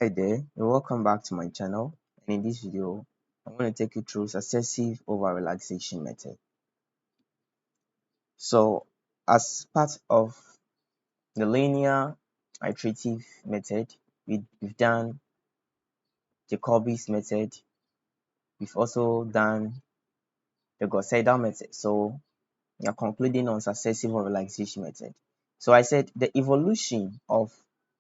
Hi there, and welcome back to my channel. And in this video, I'm going to take you through successive over relaxation method. So, as part of the linear iterative method, we've done Jacobi's method. We've also done the Gauss-Seidel method. So, we are concluding on successive over relaxation method. So, I said the evolution of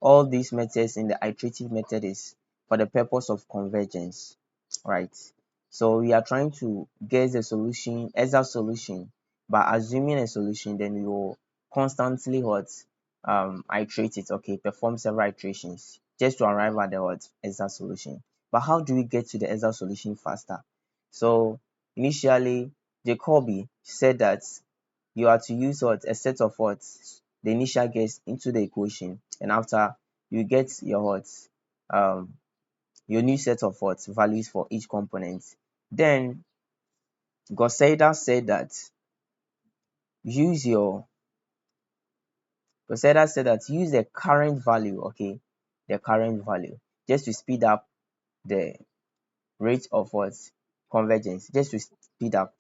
all these methods in the iterative method is for the purpose of convergence, right? So we are trying to get a solution, exact solution. By assuming a solution, then we will constantly iterate it, okay, perform several iterations just to arrive at the exact solution. But how do we get to the exact solution faster? So initially, Jacobi said that you are to use a set of the initial guess into the equation, and after you get um your new set of values for each component. Then Goseda said that use your Goseda said that use the current value, okay, the current value, just to speed up the rate of convergence, just to speed up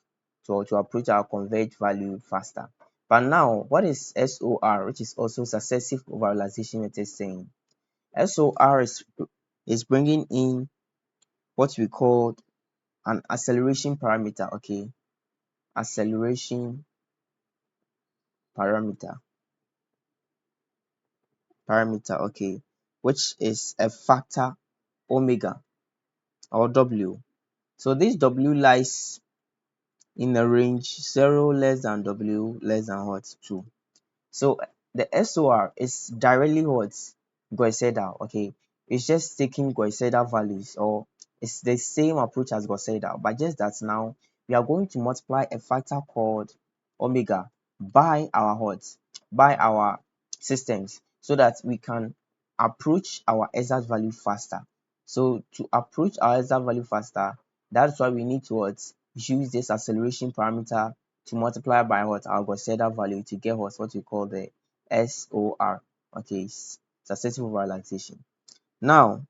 to approach our converged value faster. But now, what is SOR, which is also successive over relaxation method, saying? SOR is bringing in what we call an acceleration parameter, okay, acceleration parameter, okay, which is a factor omega or W. So this W lies in a range 0 less than W less than 2. So the SOR is directly Gauss-Seidel, okay. It's just taking Gauss-Seidel values, or it's the same approach as Gauss-Seidel, but just that now we are going to multiply a factor called omega by our systems, so that we can approach our exact value faster. So to approach our exact value faster, that's why we need to use this acceleration parameter to multiply by our Gauss-Seidel value to get what we call the SOR, okay, successive over relaxation. Now,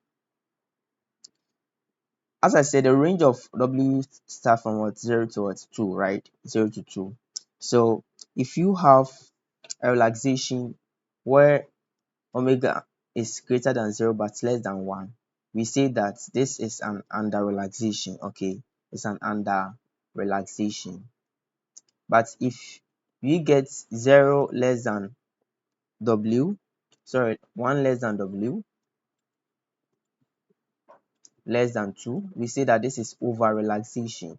as I said, the range of W start from 0 to 2, right? 0 to 2. So if you have a relaxation where omega is greater than 0 but less than 1, we say that this is an under relaxation, okay? It's an under relaxation. But if we get 0 less than W, sorry, 1 less than W, less than 2, we say that this is over relaxation.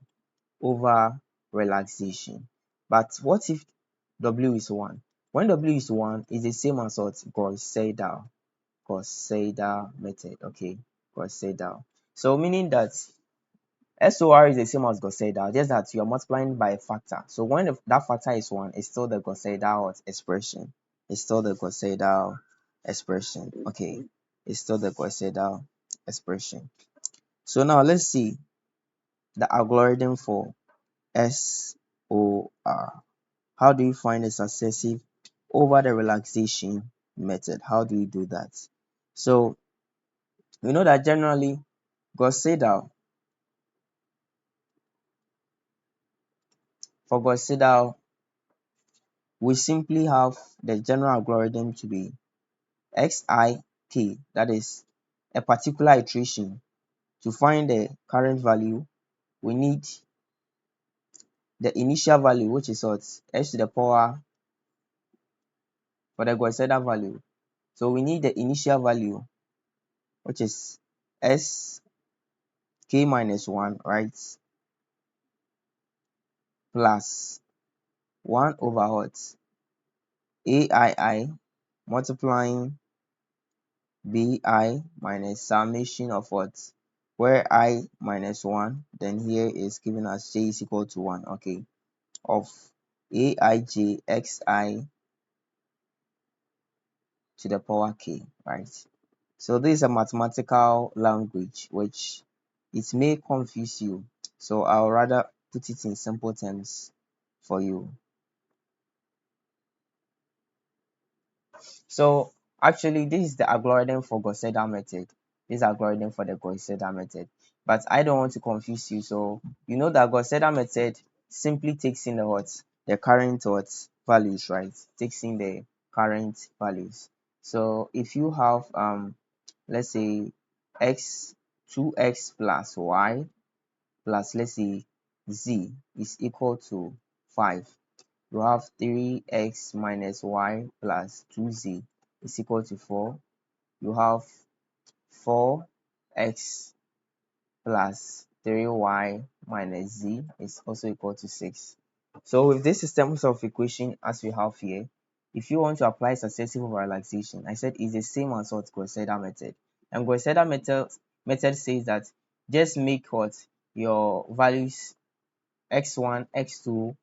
Over relaxation. But what if W is 1? When W is 1, it's the same as what Gauss-Seidel method, okay, Gauss-Seidel. So meaning that SOR is the same as Gauss-Seidel, just that you are multiplying by a factor. So when that factor is 1, it's still the Gauss-Seidel expression. It's still the Gauss-Seidel expression. Okay, it's still the Gauss-Seidel expression. So now let's see the algorithm for SOR. How do you find a successive over the relaxation method? How do you do that? So we know that generally Gauss-Seidel, for Gauss-Seidel, we simply have the general algorithm to be XIK, that is a particular iteration. To find the current value, we need the initial value, which is what? S to the power for the Gauss-Seidel value. So we need the initial value, which is S k minus 1, right? Plus 1 over what? AII multiplying BI minus summation of what? Where I minus 1, then here is given as J is equal to 1, okay, of AIJXI to the power K, right? So this is a mathematical language which it may confuse you. So I'll rather put it in simple terms for you. So actually this is the algorithm for Gauss-Seidel method. this algorithm for the Gauss-Seidel method. But I don't want to confuse you, so you know that Gauss-Seidel method simply takes in the what, the current what values, right? Takes in the current values. So if you have let's say x 2x plus y plus, let's say, z is equal to 5, you have 3x minus y plus 2z is equal to 4. You have 4x plus 3y minus z is also equal to 6. So with this system of equation as we have here, if you want to apply successive over relaxation, I said it's the same as what Gauss-Seidel method. And Gauss-Seidel method says that just make what your values x1, x2,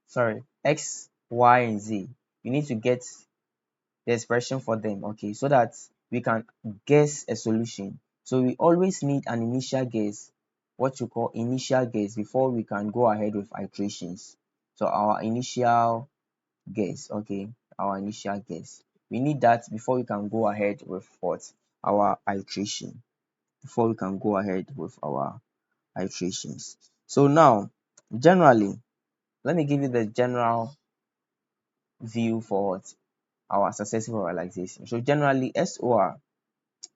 sorry, x, y, and z. You need to get the expression for them, okay, so that we can guess a solution. So we always need an initial guess, what you call initial guess, before we can go ahead with iterations. So our initial guess, okay, our initial guess, we need that before we can go ahead with what, our iteration, before we can go ahead with our iterations. So now, generally, let me give you the general view for what, our successive realization. So generally, SOR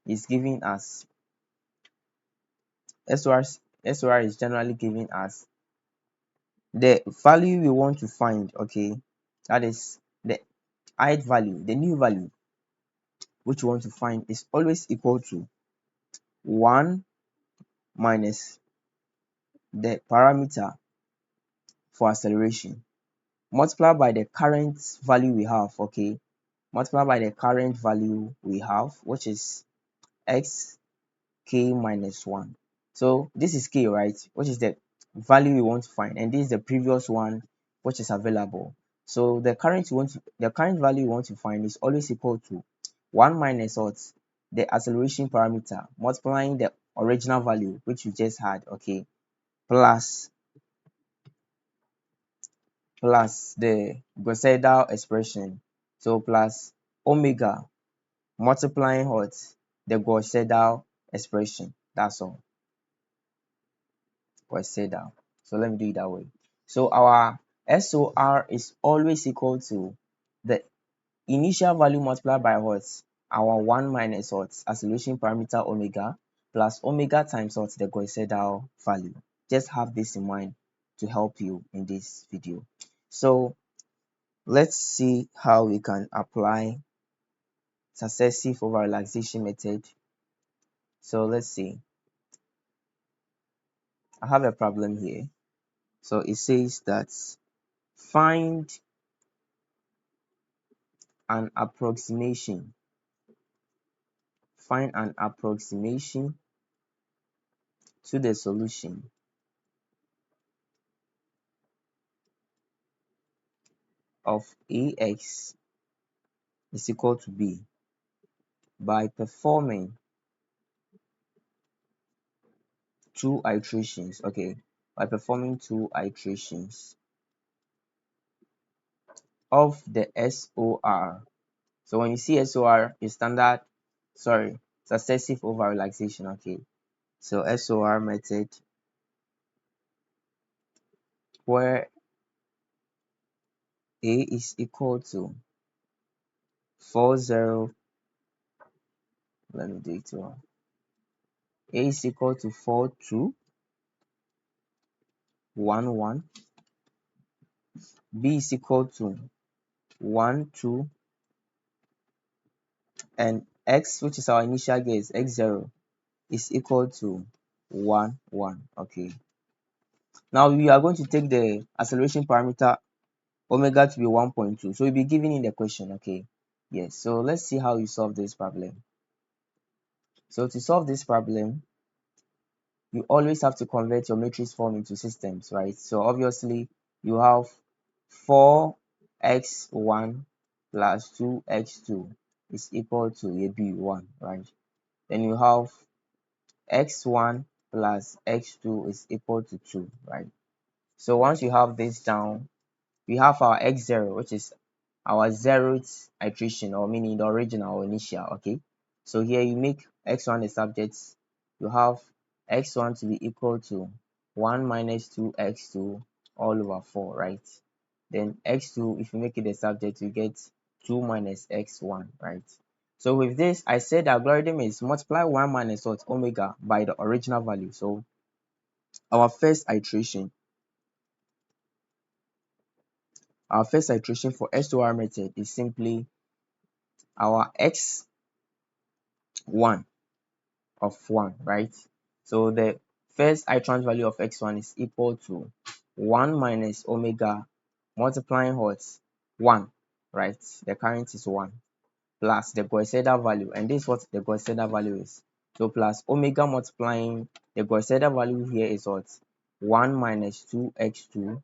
is giving us SOR is generally giving us the value we want to find, okay, that is the ith value, the new value which we want to find is always equal to 1 minus the parameter for acceleration multiplied by the current value we have, okay, multiplied by the current value we have, which is x k minus 1. So this is k, right, which is the value we want to find, and this is the previous one which is available. So the current value you want to find is always equal to 1 minus what, the acceleration parameter multiplying the original value which you just had, okay, plus the Gauss-Seidel expression, so plus omega multiplying what, the Gauss-Seidel expression. That's all. Gauss-Seidel. So let me do it that way. So our SOR is always equal to the initial value multiplied by what, our 1 minus what, acceleration parameter omega, plus omega times what, the Gauss-Seidel value. Just have this in mind to help you in this video. So let's see how we can apply successive over relaxation method. So let's see. I have a problem here. So it says that find an approximation. Find an approximation to the solution of ax is equal to b by performing two iterations. Okay, by performing two iterations of the SOR. So when you see SOR, is successive over relaxation. Okay, so SOR method where a is equal to 40. Let me do it well. A is equal to 4211. B is equal to 1 2, and x, which is our initial guess, x0 is equal to 1 1. Okay, now we are going to take the acceleration parameter omega to be 1.2, so we'll be given in the question. Okay, yes, so let's see how you solve this problem. So to solve this problem, you always have to convert your matrix form into systems, right? So obviously you have 4x1 plus 2x2 is equal to AB1, right? Then you have x1 plus x2 is equal to 2, right? So once you have this down, we have our x0, which is our zeroth iteration, or meaning the original or initial, okay? So here you make x1 the subject, you have x1 to be equal to 1 minus 2x2 all over 4, right? Then x2, if you make it the subject, you get 2 minus x1, right? So with this, I said the algorithm is multiply 1 minus what omega by the original value. So our first iteration for SOR method is simply our x1 of 1, right? So the first iterant value of x1 is equal to 1 minus omega multiplying what? 1, right? The current is 1 plus the Gauss Seidel value, and this is what the Gauss Seidel value is. So plus omega multiplying the Gauss Seidel value here is what? 1 minus 2x2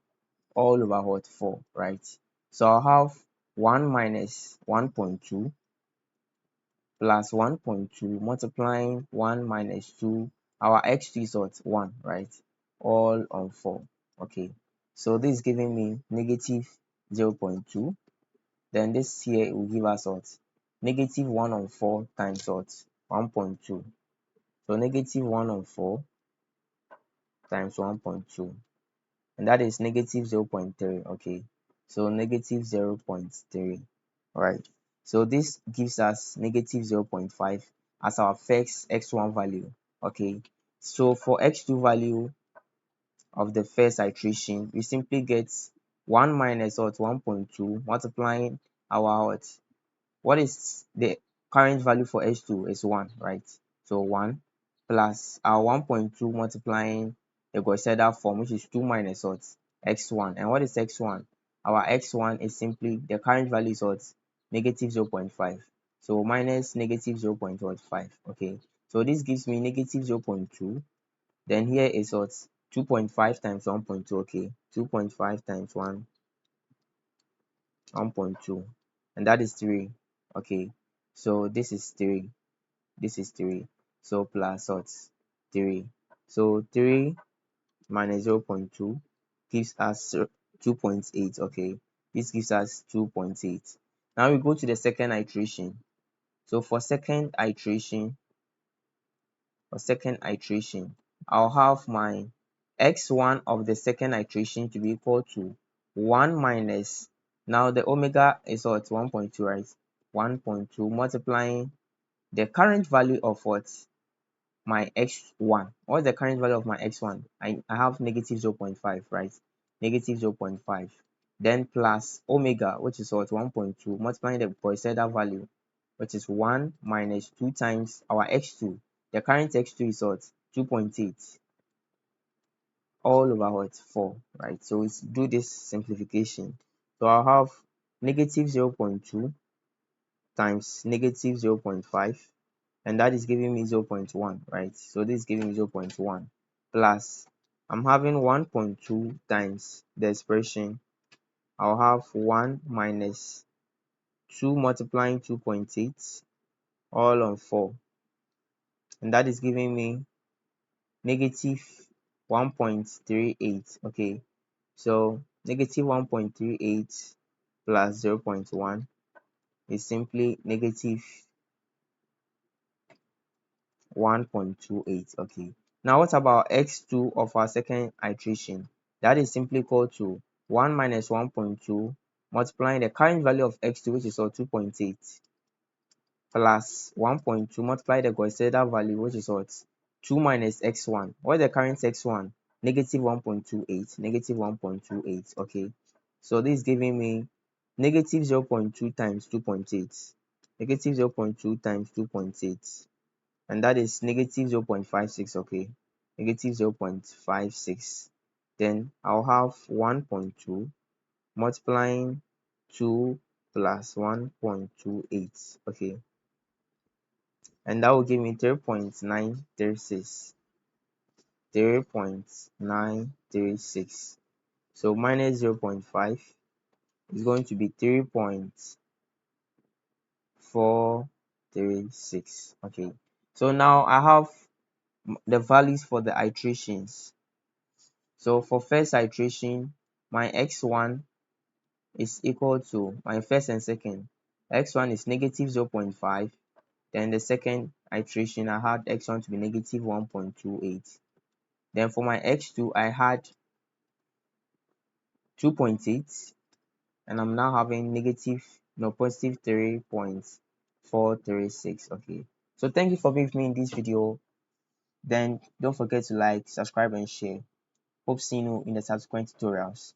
all over what? 4, right? So I'll have 1 minus 1.2 plus 1.2 multiplying 1 minus 2. Our x2 is what? 1, right? All on 4. Okay. So this is giving me negative 0.2. Then this here will give us what? Negative 1 on 4 times what? 1.2. So negative 1 on 4 times 1.2. And that is negative 0.3. Okay. So negative 0.3. Alright. So this gives us negative 0.5 as our first x1 value. Okay. So for x2 value of the first iteration, we simply get 1 minus what? 1.2 multiplying our what is the current value for h2 is 1, right? So 1 plus our 1.2 multiplying the Gauss Seidel form, which is 2 minus what? X1. And what is x1? Our x1 is simply the current value is what? Negative 0.5. So minus negative 0.5. Okay. So this gives me negative 0.2. Then here is what? 2.5 times 1.2. Okay. 2.5 times 1.2, and that is 3. Okay, so this is 3, this is 3, so plus what? 3. So 3 minus 0.2 gives us 2.8. Okay, this gives us 2.8. Now we go to the second iteration. So for second iteration, I'll have my x1 of the second iteration to be equal to 1 minus, now the omega is what? 1.2, right? 1.2 multiplying the current value of what? My x1. What's the current value of my x1? I have negative 0.5, right? Negative 0.5. Then plus omega, which is what? 1.2 multiplying the Gauss Seidel value, which is 1 minus 2 times our x2. The current x2 is what? 2.8 all over what? 4, right? So let's do this simplification. So I'll have negative 0.2 times negative 0.5, and that is giving me 0.1, right? So this is giving me 0.1 plus I'm having 1.2 times the expression. I'll have 1 minus 2 multiplying 2.8 all on 4, and that is giving me negative 1.38. Okay, so negative 1.38 plus 0.1 is simply negative 1.28. Okay, now what about x2 of our second iteration? That is simply equal to 1 minus 1.2 multiplying the current value of x2, which is 2.8, plus 1.2 multiply the Gauss Seidel value, which is what? 2 minus x1. What is the current x1? Negative 1.28. Negative 1.28. Okay, so this is giving me negative 0.2 times 2.8. Negative 0.2 times 2.8, and that is negative 0.56. Okay, negative 0.56. Then I'll have 1.2 multiplying 2 plus 1.28. Okay, and that will give me 3.936. 3.936. So minus 0.5 is going to be 3.436. Okay, so now I have the values for the iterations. So for first iteration, my x1 is equal to my first and second. X1 is negative 0.5 Then the second iteration, I had x1 to be negative 1.28. Then for my x2, I had 2.8, and I'm now having negative, no, positive 3.436. Okay. So thank you for being with me in this video. Then don't forget to like, subscribe, and share. Hope seeing you in the subsequent tutorials.